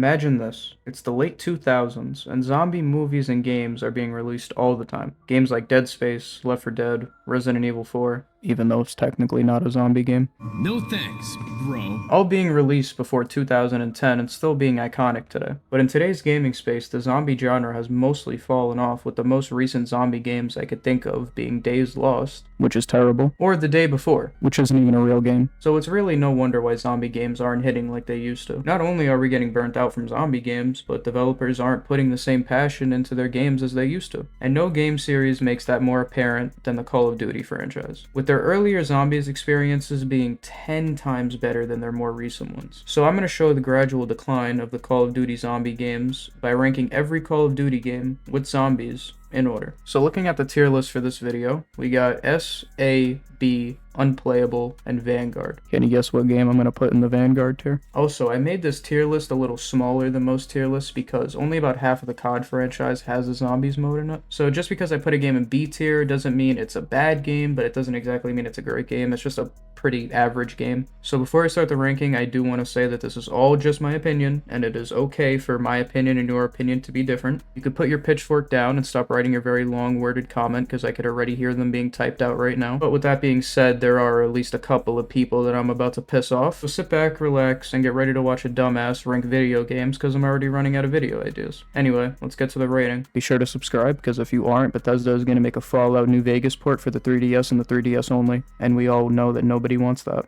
Imagine this. It's the late 2000s, and zombie movies and games are being released all the time. Games like Dead Space, Left 4 Dead, Resident Evil 4, even though it's technically not a zombie game. No thanks, bro. All being released before 2010 and still being iconic today. But in today's gaming space, the zombie genre has mostly fallen off, with the most recent zombie games I could think of being Days Lost, which is terrible, or The Day Before, which isn't even a real game. So it's really no wonder why zombie games aren't hitting like they used to. Not only are we getting burnt out from zombie games, but developers aren't putting the same passion into their games as they used to. And no game series makes that more apparent than the Call of Duty franchise, with their earlier zombies experiences being 10 times better than their more recent ones. So I'm going to show the gradual decline of the Call of Duty zombie games by ranking every Call of Duty game with zombies in order. So looking at the tier list for this video, we got S, A, B, Unplayable, and Vanguard. Can you guess what game I'm going to put in the Vanguard tier? Also, I made this tier list a little smaller than most tier lists because only about half of the COD franchise has a zombies mode in it. So just because I put a game in B tier doesn't mean it's a bad game, but it doesn't exactly mean it's a great game. It's just a pretty average game. So before I start the ranking, I do want to say that this is all just my opinion, and it is okay for my opinion and your opinion to be different. You could put your pitchfork down and stop writing your very long worded comment, because I could already hear them being typed out right now. But with that being said, there are at least a couple of people that I'm about to piss off. So sit back, relax, and get ready to watch a dumbass rank video games, because I'm already running out of video ideas. Anyway, let's get to the rating. Be sure to subscribe, because if you aren't, Bethesda is going to make a Fallout New Vegas port for the 3DS and the 3DS only, and we all know that nobody wants that.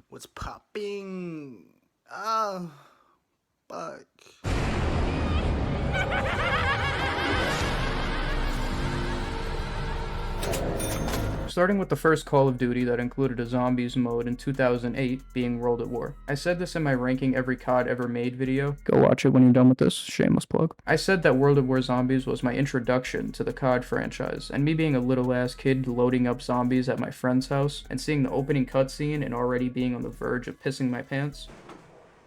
What's popping? Ah, fuck. Starting with the first Call of Duty that included a zombies mode in 2008, being World at War. I said this in my ranking every COD ever made video. Go watch it when you're done with this, shameless plug. I said that World at War Zombies was my introduction to the COD franchise, and me being a little ass kid loading up zombies at my friend's house, and seeing the opening cutscene and already being on the verge of pissing my pants.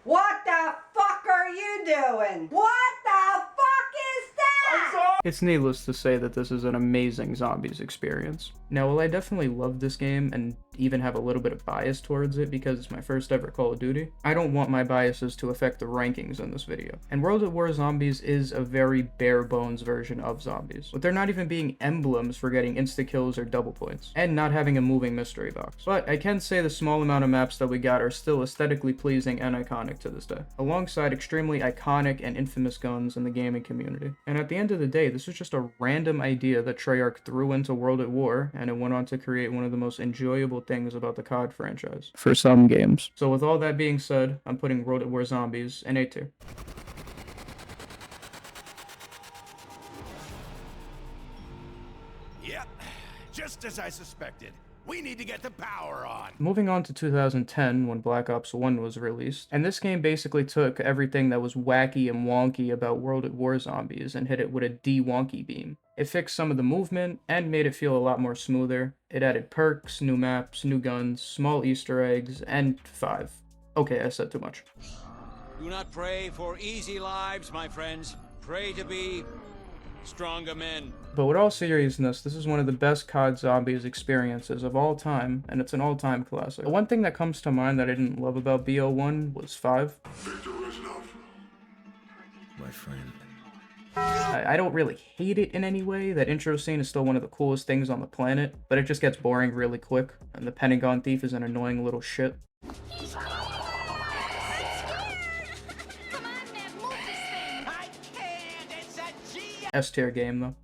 What the fuck are you doing? What the fuck is that? It's needless to say that this is an amazing zombies experience. Now, while I definitely love this game and even have a little bit of bias towards it because it's my first ever Call of Duty, I don't want my biases to affect the rankings in this video. And World at War Zombies is a very bare bones version of zombies, with there not even being emblems for getting insta-kills or double points, and not having a moving mystery box. But I can say the small amount of maps that we got are still aesthetically pleasing and iconic to this day, alongside extremely iconic and infamous guns in the gaming community. And at the end of the day, this was just a random idea that Treyarch threw into World at War, and it went on to create one of the most enjoyable things about the COD franchise. For some games. So with all that being said, I'm putting World at War Zombies in A tier. Yep, just as I suspected. We need to get the power on. Moving on to 2010, when Black Ops 1 was released, and this game basically took everything that was wacky and wonky about World at War Zombies and hit it with a de-wonky beam. It fixed some of the movement and made it feel a lot more smoother. It added perks, new maps, new guns, small Easter eggs, and 5. Okay, I said too much. Do not pray for easy lives, my friends. Pray to be stronger men. But with all seriousness, this is one of the best COD Zombies experiences of all time, and it's an all-time classic. The one thing that comes to mind that I didn't love about BO1 was 5. My friend. I don't really hate it in any way. That intro scene is still one of the coolest things on the planet, but it just gets boring really quick, and the Pentagon Thief is an annoying little shit. S tier game though.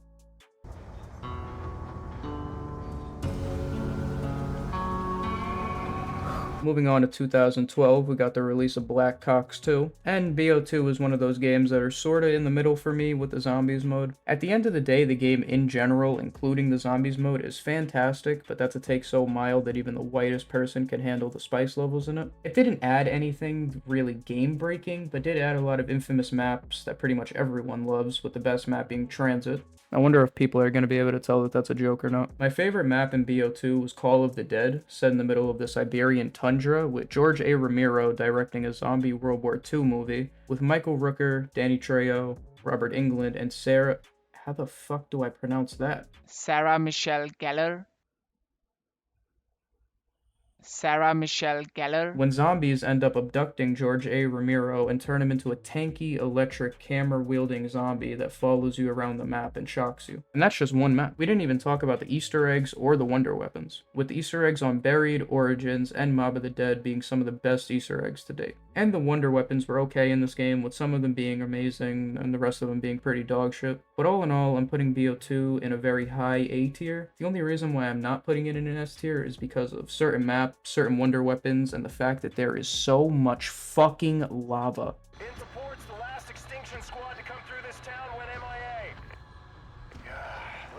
Moving on to 2012, we got the release of Black Ops 2, and BO2 is one of those games that are sorta in the middle for me with the zombies mode. At the end of the day, the game in general, including the zombies mode, is fantastic, but that's a take so mild that even the whitest person can handle the spice levels in it. It didn't add anything really game-breaking, but did add a lot of infamous maps that pretty much everyone loves, with the best map being Transit. I wonder if people are going to be able to tell that that's a joke or not. My favorite map in BO2 was Call of the Dead, set in the middle of the Siberian tundra, with George A. Romero directing a zombie World War II movie, with Michael Rooker, Danny Trejo, Robert Englund, and Sarah... How the fuck do I pronounce that? Sarah Michelle Gellar. Sarah Michelle Gellar. when zombies end up abducting George A. Romero and turn him into a tanky, electric, camera-wielding zombie that follows you around the map and shocks you. And that's just one map. We didn't even talk about the Easter eggs or the wonder weapons, with the Easter eggs on Buried, Origins, and Mob of the Dead being some of the best Easter eggs to date. And the wonder weapons were okay in this game, with some of them being amazing and the rest of them being pretty dog shit. But all in all, I'm putting BO2 in a very high A tier. The only reason why I'm not putting it in an S tier is because of certain maps, certain wonder weapons, and the fact that there is so much fucking lava. Into ports, the last extinction squad to come through this town went MIA.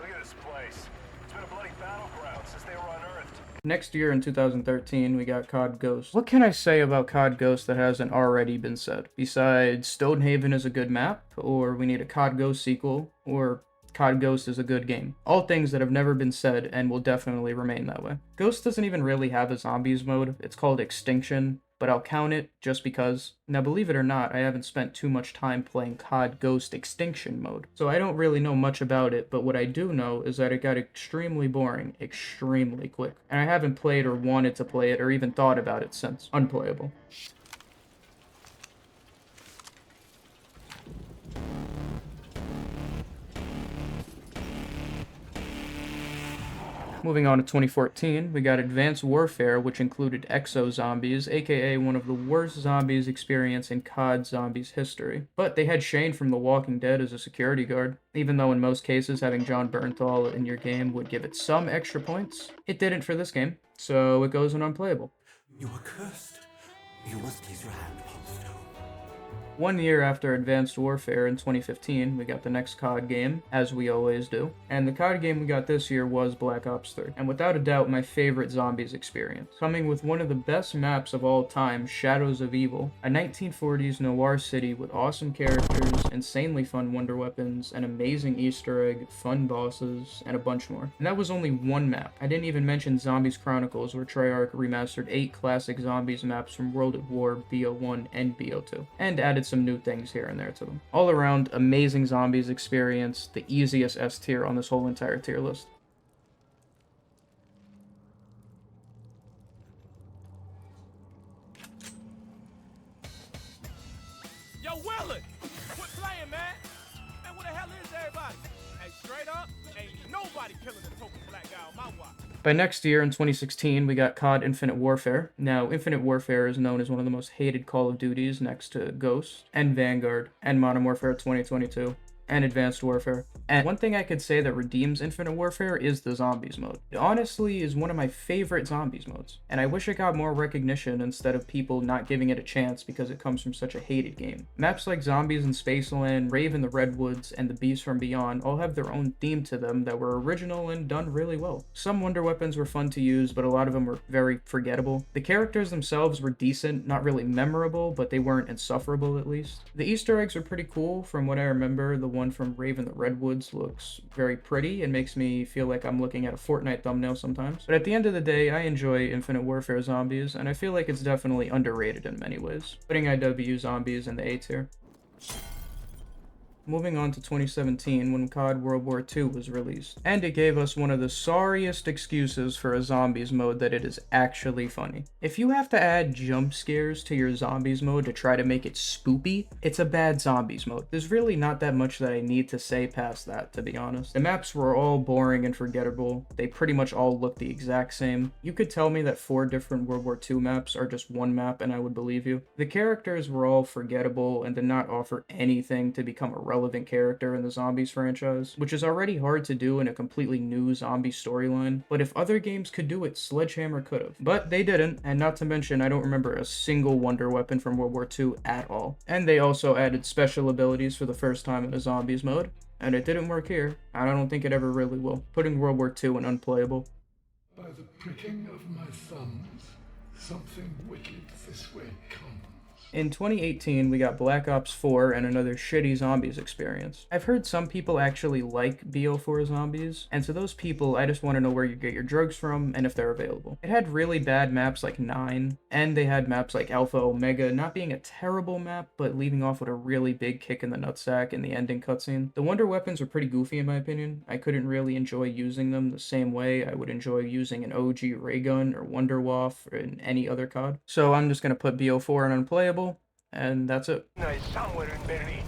Look at this place. It's been a bloody battleground since they were unearthed. Next year in 2013, we got COD Ghost. What can I say about COD Ghost that hasn't already been said? Besides, Stonehaven is a good map, or we need a COD Ghost sequel, or COD Ghost is a good game. All things that have never been said and will definitely remain that way. Ghost doesn't even really have a zombies mode. It's called Extinction, but I'll count it just because. Now, believe it or not, I haven't spent too much time playing COD Ghost Extinction mode, so I don't really know much about it, but what I do know is that it got extremely boring, extremely quick, and I haven't played or wanted to play it or even thought about it since. Unplayable. Moving on to 2014, we got Advanced Warfare, which included exo-zombies, aka one of the worst zombies experienced in COD Zombies history. But they had Shane from The Walking Dead as a security guard. Even though in most cases having John Bernthal in your game would give it some extra points, it didn't for this game, so it goes in unplayable. You are cursed. You must place your hand upon the stone. 1 year after Advanced Warfare in 2015, we got the next COD game, as we always do. And the COD game we got this year was Black Ops 3. And without a doubt, my favorite zombies experience. Coming with one of the best maps of all time, Shadows of Evil, a 1940s noir city with awesome characters, insanely fun wonder weapons, an amazing Easter egg, fun bosses, and a bunch more. And that was only one map. I didn't even mention Zombies Chronicles, where Treyarch remastered 8 classic zombies maps from World at War, BO1, and BO2, and added some new things here and there to them. All around, amazing zombies experience, the easiest S tier on this whole entire tier list. Yo, Willard! Quit playing, man! Man, where the hell is everybody? Hey, straight up, ain't nobody killing a token black guy on my watch. By next year, in 2016, we got COD Infinite Warfare. Now, Infinite Warfare is known as one of the most hated Call of Duties next to Ghost, and Vanguard, and Modern Warfare 2022, and Advanced Warfare. And one thing I could say that redeems Infinite Warfare is the Zombies mode. It honestly is one of my favorite Zombies modes, and I wish it got more recognition instead of people not giving it a chance because it comes from such a hated game. Maps like Zombies in Spaceland, Rave in the Redwoods, and The Beast from Beyond all have their own theme to them that were original and done really well. Some wonder weapons were fun to use, but a lot of them were very forgettable. The characters themselves were decent, not really memorable, but they weren't insufferable at least. The Easter eggs are pretty cool from what I remember. The one from Rave in the Redwoods looks very pretty and makes me feel like I'm looking at a Fortnite thumbnail sometimes. But at the end of the day, I enjoy Infinite Warfare Zombies, and I feel like it's definitely underrated in many ways, putting IW Zombies in the A tier. Moving on to 2017, when COD World War II was released, and it gave us one of the sorriest excuses for a zombies mode that it is actually funny. If you have to add jump scares to your zombies mode to try to make it spoopy, it's a bad zombies mode. There's really not that much that I need to say past that, to be honest. The maps were all boring and forgettable. They pretty much all look the exact same. You could tell me that 4 different World War II maps are just one map and I would believe you. The characters were all forgettable and did not offer anything to become a relevant character in the Zombies franchise, which is already hard to do in a completely new zombie storyline, but if other games could do it, Sledgehammer could have. But they didn't, and not to mention, I don't remember a single wonder weapon from World War II at all. And they also added special abilities for the first time in a Zombies mode, and it didn't work here, and I don't think it ever really will, putting World War II in unplayable. By the pricking of my thumbs, something wicked this way comes. In 2018, we got Black Ops 4 and another shitty zombies experience. I've heard some people actually like BO4 zombies, and to those people, I just want to know where you get your drugs from and if they're available. It had really bad maps like 9, and they had maps like Alpha Omega not being a terrible map, but leaving off with a really big kick in the nutsack in the ending cutscene. The wonder weapons were pretty goofy in my opinion. I couldn't really enjoy using them the same way I would enjoy using an OG ray gun or Wonder Waff or in any other COD. So I'm just gonna put BO4 on unplayable, and that's it. Is somewhere in Berlin.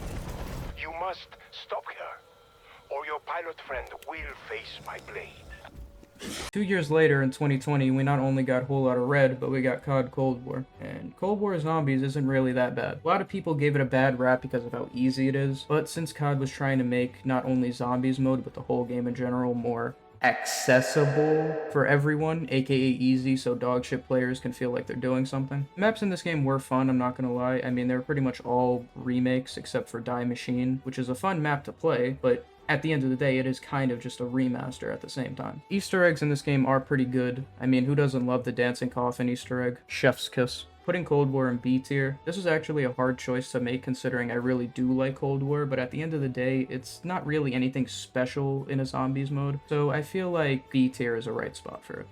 You must stop her, or your pilot friend will face my blade. 2 years later, in 2020, we not only got Whole Lotta Red, but we got COD Cold War. And Cold War Zombies isn't really that bad. A lot of people gave it a bad rap because of how easy it is, but since COD was trying to make not only Zombies mode, but the whole game in general more accessible for everyone, aka easy, so dogshit players can feel like they're doing something. Maps in this game were fun, I'm not gonna lie. I mean, they were pretty much all remakes except for Die Machine, which is a fun map to play, but at the end of the day, it is kind of just a remaster at the same time. Easter eggs in this game are pretty good. I mean, who doesn't love the dancing coffin Easter egg? Chef's kiss. Putting Cold War in B tier, this was actually a hard choice to make considering I really do like Cold War, but at the end of the day, it's not really anything special in a zombies mode, so I feel like B tier is a right spot for it.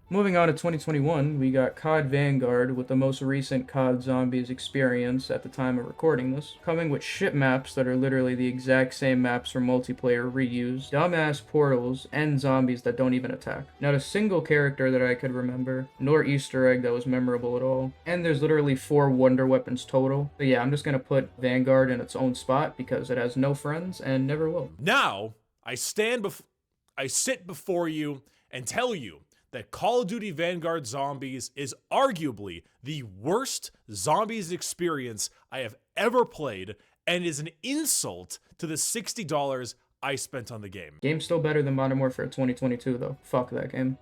Moving on to 2021, we got COD Vanguard with the most recent COD Zombies experience at the time of recording this, coming with shit maps that are literally the exact same maps from multiplayer reused, dumbass portals, and zombies that don't even attack. Not a single character that I could remember, nor Easter egg that was memorable at all, and there's literally 4 wonder weapons total. So yeah, I'm just gonna put Vanguard in its own spot because it has no friends and never will. Now, I sit before you and tell you that Call of Duty Vanguard Zombies is arguably the worst zombies experience I have ever played and is an insult to the $60 I spent on the game. Game's still better than Modern Warfare 2022 though. Fuck that game.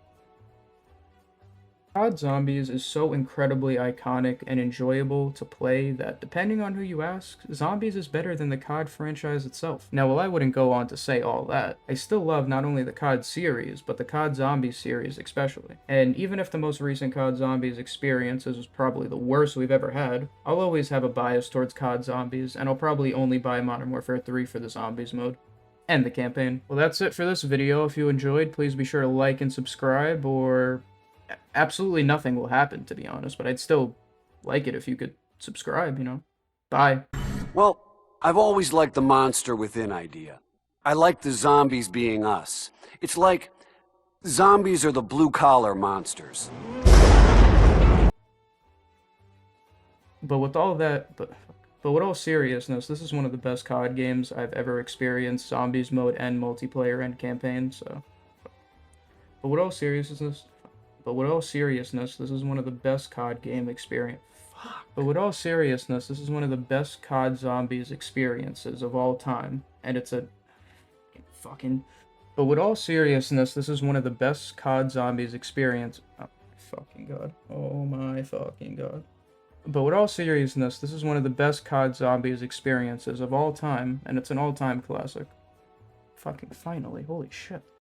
COD Zombies is so incredibly iconic and enjoyable to play that, depending on who you ask, Zombies is better than the COD franchise itself. Now, while I wouldn't go on to say all that, I still love not only the COD series, but the COD Zombies series especially. And even if the most recent COD Zombies experience is probably the worst we've ever had, I'll always have a bias towards COD Zombies, and I'll probably only buy Modern Warfare 3 for the Zombies mode. And the campaign. Well, that's it for this video. If you enjoyed, please be sure to like and subscribe, or absolutely nothing will happen, to be honest, but I'd still like it if you could subscribe, you know? Bye. Well, I've always liked the monster within idea. I like the zombies being us. It's like zombies are the blue-collar monsters. But with all that, but with all seriousness, this is one of the best COD games I've ever experienced, zombies mode and multiplayer and campaign, so. But with all seriousness, this is one of the best COD game experience. But with all seriousness, this is one of the best COD Zombies experiences of all time, and it's a fucking. But with all seriousness, this is one of the best COD Zombies experience. Oh my fucking god! Oh my fucking god! But with all seriousness, this is one of the best COD Zombies experiences of all time, and it's an all-time classic. Fucking finally! Holy shit!